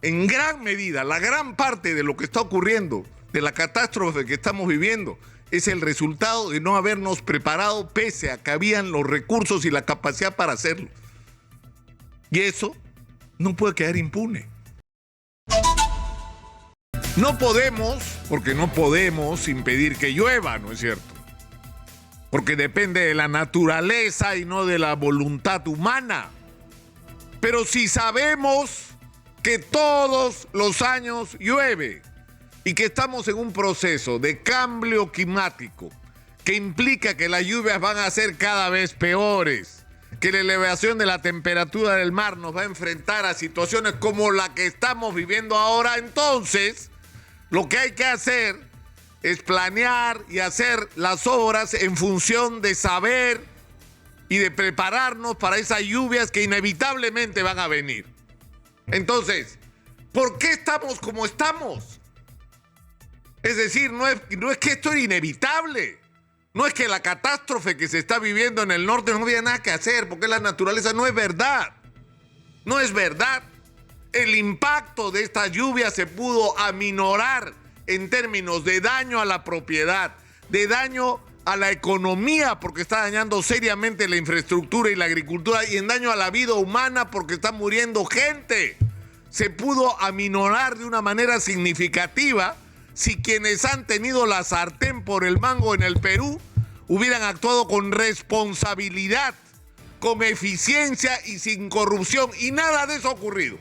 en gran medida, la gran parte de lo que está ocurriendo, de la catástrofe que estamos viviendo, es el resultado de no habernos preparado pese a que habían los recursos y la capacidad para hacerlo. Y eso no puede quedar impune. No podemos, porque no podemos impedir que llueva, ¿no es cierto? Porque depende de la naturaleza y no de la voluntad humana. Pero si sabemos que todos los años llueve y que estamos en un proceso de cambio climático que implica que las lluvias van a ser cada vez peores, que la elevación de la temperatura del mar nos va a enfrentar a situaciones como la que estamos viviendo ahora, entonces lo que hay que hacer es planear y hacer las obras en función de saber y de prepararnos para esas lluvias que inevitablemente van a venir. Entonces, ¿por qué estamos como estamos? Es decir, no es que esto es inevitable. No es que la catástrofe que se está viviendo en el norte no había nada que hacer, porque la naturaleza no es verdad. No es verdad. El impacto de estas lluvias se pudo aminorar en términos de daño a la propiedad, de daño a la economía, porque está dañando seriamente la infraestructura y la agricultura, y en daño a la vida humana, porque está muriendo gente. Se pudo aminorar de una manera significativa si quienes han tenido la sartén por el mango en el Perú hubieran actuado con responsabilidad, con eficiencia y sin corrupción. Y nada de eso ha ocurrido.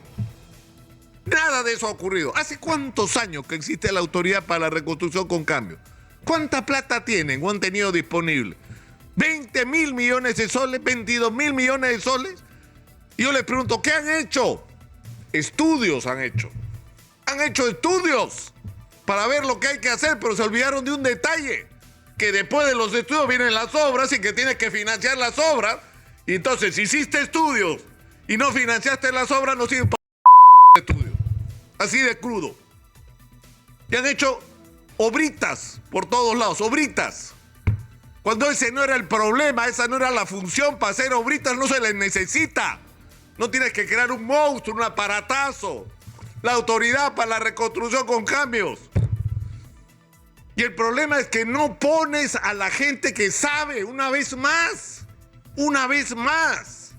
Nada de eso ha ocurrido. ¿Hace cuántos años que existe la Autoridad para la Reconstrucción con Cambio? ¿Cuánta plata tienen o han tenido disponible? ¿20.000 millones de soles? ¿22.000 millones de soles? Y yo les pregunto, ¿qué han hecho? Estudios han hecho. Han hecho estudios para ver lo que hay que hacer, pero se olvidaron de un detalle, que después de los estudios vienen las obras y que tienes que financiar las obras. Y entonces, si hiciste estudios y no financiaste las obras, no sirve para estudios. Así de crudo. Y han hecho obritas por todos lados, obritas. Cuando ese no era el problema, esa no era la función. Para hacer obritas no se les necesita. No tienes que crear un monstruo, un aparatazo. La Autoridad para la Reconstrucción con Cambios. Y el problema es que no pones a la gente que sabe, una vez más. Una vez más.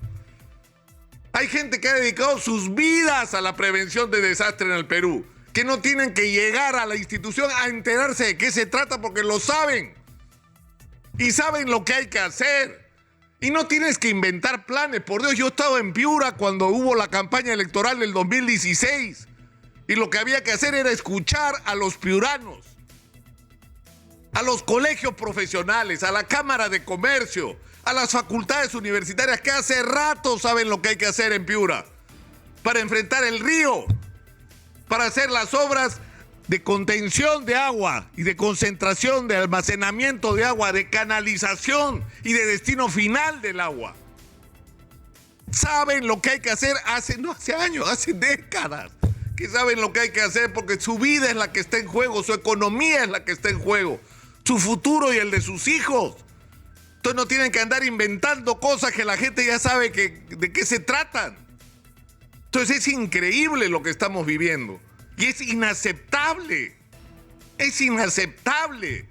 Hay gente que ha dedicado sus vidas a la prevención de desastres en el Perú, que no tienen que llegar a la institución a enterarse de qué se trata porque lo saben. Y saben lo que hay que hacer. Y no tienes que inventar planes. Por Dios, yo estaba en Piura cuando hubo la campaña electoral del 2016. Y lo que había que hacer era escuchar a los piuranos, a los colegios profesionales, a la Cámara de Comercio, a las facultades universitarias que hace rato saben lo que hay que hacer en Piura para enfrentar el río, para hacer las obras de contención de agua y de concentración, de almacenamiento de agua, de canalización y de destino final del agua. Saben lo que hay que hacer no hace años, hace décadas que saben lo que hay que hacer, porque su vida es la que está en juego, su economía es la que está en juego, su futuro y el de sus hijos. Entonces no tienen que andar inventando cosas que la gente ya sabe de qué se tratan. Entonces es increíble lo que estamos viviendo. Y es inaceptable. Es inaceptable.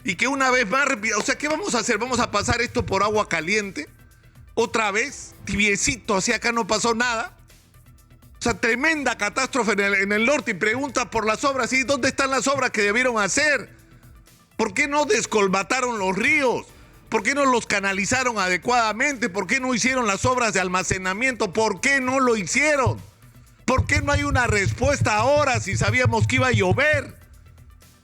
Y que una vez más, o sea, ¿qué vamos a hacer? ¿Vamos a pasar esto por agua caliente? ¿Otra vez? Tibiecito, así acá no pasó nada. O sea, tremenda catástrofe en el norte, y pregunta por las obras. ¿Y dónde están las obras que debieron hacer? ¿Por qué no descolmataron los ríos? ¿Por qué no los canalizaron adecuadamente? ¿Por qué no hicieron las obras de almacenamiento? ¿Por qué no lo hicieron? ¿Por qué no hay una respuesta ahora si sabíamos que iba a llover?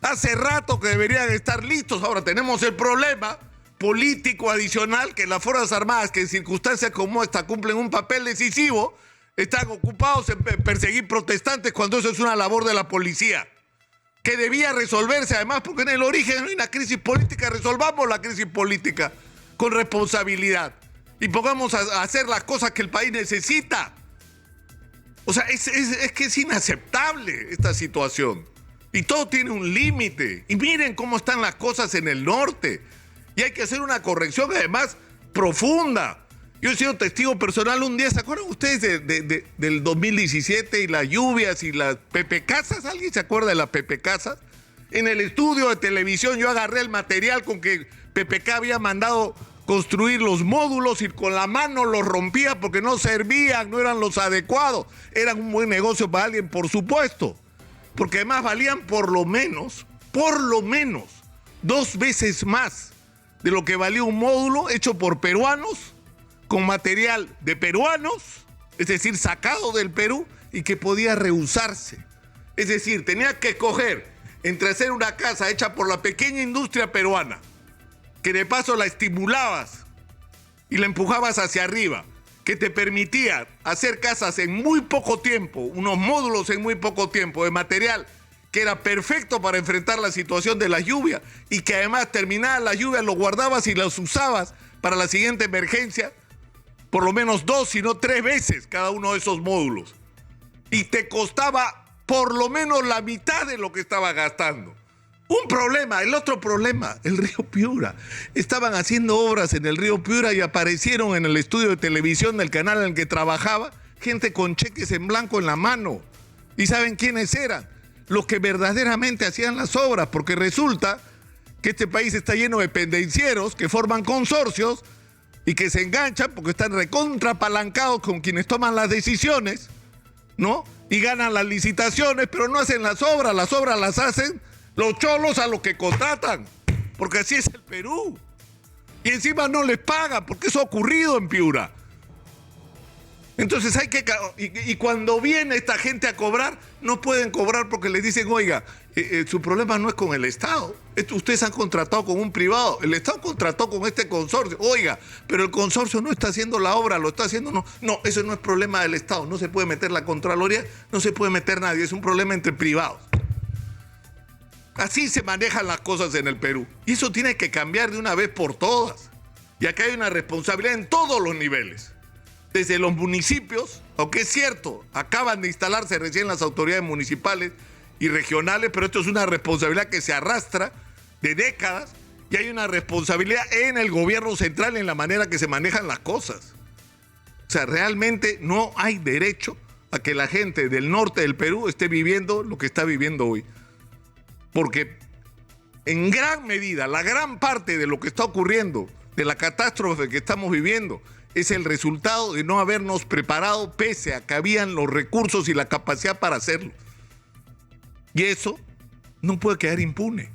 Hace rato que deberían estar listos. Ahora tenemos el problema político adicional, que las Fuerzas Armadas, que en circunstancias como esta cumplen un papel decisivo, están ocupados en perseguir protestantes cuando eso es una labor de la policía, que debía resolverse además, porque en el origen hay una crisis política. Resolvamos la crisis política con responsabilidad y pongamos a hacer las cosas que el país necesita. O sea, es que es inaceptable esta situación. Y todo tiene un límite. Y miren cómo están las cosas en el norte. Y hay que hacer una corrección además profunda. Yo he sido testigo personal un día. ¿Se acuerdan ustedes del 2017 y las lluvias y las Pepe Casas? ¿Alguien se acuerda de las Pepe Casas? En el estudio de televisión yo agarré el material con que PPK había mandado construir los módulos y con la mano los rompía porque no servían, no eran los adecuados. Eran un buen negocio para alguien, por supuesto. Porque además valían por lo menos, 2 veces más de lo que valía un módulo hecho por peruanos, con material de peruanos, es decir, sacado del Perú y que podía reusarse. Es decir, tenía que escoger entre hacer una casa hecha por la pequeña industria peruana, que de paso la estimulabas y la empujabas hacia arriba, que te permitía hacer casas en muy poco tiempo, unos módulos en muy poco tiempo, de material que era perfecto para enfrentar la situación de la lluvia y que además terminada la lluvia los guardabas y los usabas para la siguiente emergencia, por lo menos 2, si no 3 veces cada uno de esos módulos. Y te costaba por lo menos la mitad de lo que estaba gastando. Un problema, el otro problema, el río Piura. Estaban haciendo obras en el río Piura y aparecieron en el estudio de televisión del canal en el que trabajaba gente con cheques en blanco en la mano. ¿Y saben quiénes eran? Los que verdaderamente hacían las obras, porque resulta que este país está lleno de pendencieros que forman consorcios y que se enganchan porque están recontrapalancados con quienes toman las decisiones, ¿no? Y ganan las licitaciones, pero no hacen las obras las hacen los cholos a los que contratan, porque así es el Perú. Y encima no les pagan, porque eso ha ocurrido en Piura. Entonces hay que... Y cuando viene esta gente a cobrar, no pueden cobrar porque les dicen, oiga, su problema no es con el Estado. Ustedes han contratado con un privado. El Estado contrató con este consorcio. Oiga, pero el consorcio no está haciendo la obra, lo está haciendo... No, eso no es problema del Estado. No se puede meter la Contraloría, no se puede meter nadie. Es un problema entre privados. Así se manejan las cosas en el Perú. Y eso tiene que cambiar de una vez por todas. Y acá hay una responsabilidad en todos los niveles. Desde los municipios, aunque es cierto, acaban de instalarse recién las autoridades municipales y regionales, pero esto es una responsabilidad que se arrastra de décadas y hay una responsabilidad en el gobierno central en la manera que se manejan las cosas. O sea, realmente no hay derecho a que la gente del norte del Perú esté viviendo lo que está viviendo hoy. Porque en gran medida, la gran parte de lo que está ocurriendo, de la catástrofe que estamos viviendo, es el resultado de no habernos preparado pese a que habían los recursos y la capacidad para hacerlo. Y eso no puede quedar impune.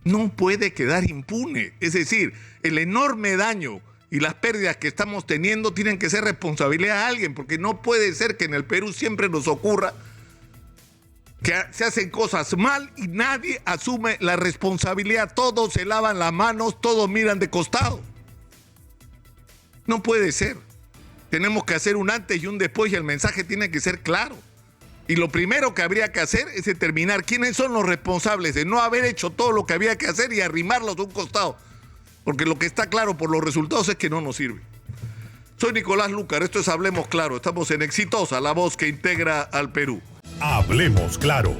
No puede quedar impune. Es decir, el enorme daño y las pérdidas que estamos teniendo tienen que ser responsabilidad de alguien, porque no puede ser que en el Perú siempre nos ocurra que se hacen cosas mal y nadie asume la responsabilidad. Todos se lavan las manos, todos miran de costado. No puede ser. Tenemos que hacer un antes y un después y el mensaje tiene que ser claro. Y lo primero que habría que hacer es determinar quiénes son los responsables de no haber hecho todo lo que había que hacer y arrimarlos a un costado. Porque lo que está claro por los resultados es que no nos sirve. Soy Nicolás Lucar, esto es Hablemos Claro. Estamos en Exitosa, la voz que integra al Perú. Hablemos Claro.